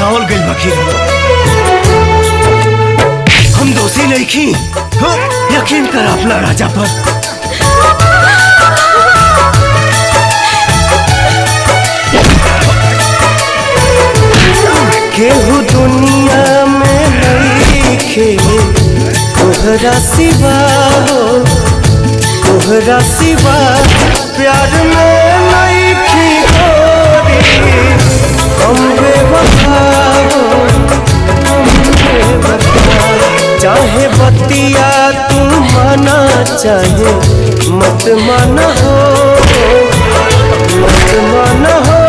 फसावल गइल बाकी हम दोषी नहीं खी। यकीन कर अपना राजा पर। केहू दुनिया में नहीं खे तोहरा सिवा हो, तोहरा सिवा प्यार में नहीं खी गोरी। हम बेवफा हो, हम बेवफा। चाहे बतिया तू माना, चाहे मत माना हो, मत माना हो।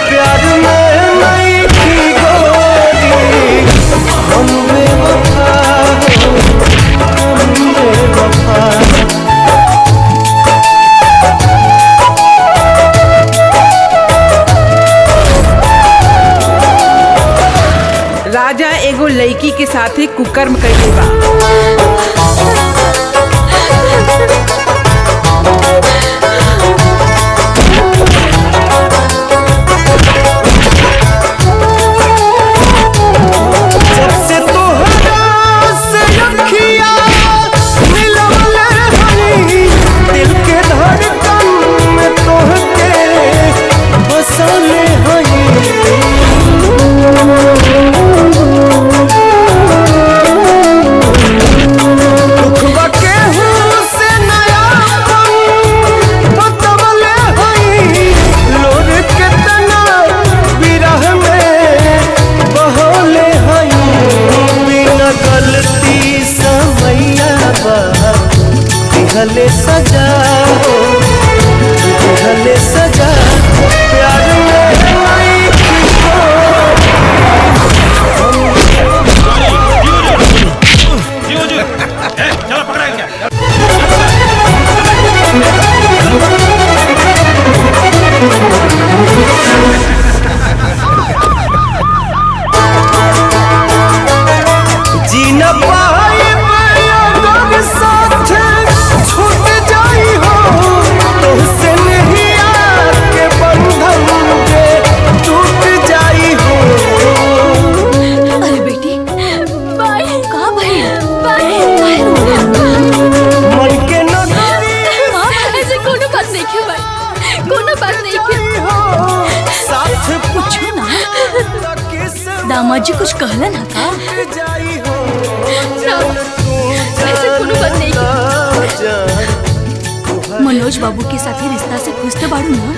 प्यार में नहीं खी गोरी। हम बेवफा हो, हम बेवफा। राजा एगो लड़की के साथे कुकर्म कइले बा। दिहले सजा हो, दिहले सजा। प्यार में नहीं खी चलो पकड़ा क्या? जी न पाए साथ छूट जाई हो, तुझसे नहीं आके बंधन के टूट जाई हो। अरे बेटी बाय कहाँ भाई बाय मन के नगरी ऐसे कोनो बात नहीं क्यों भाई, कोनो बात नहीं क्यों। साथ पूछो ना दामाद जी कुछ कहला ना का? ऐसे कोनो बात नहीं क्यों। मनोज बाबू के साथ रिश्ता से खुश तो बाड़ू ना?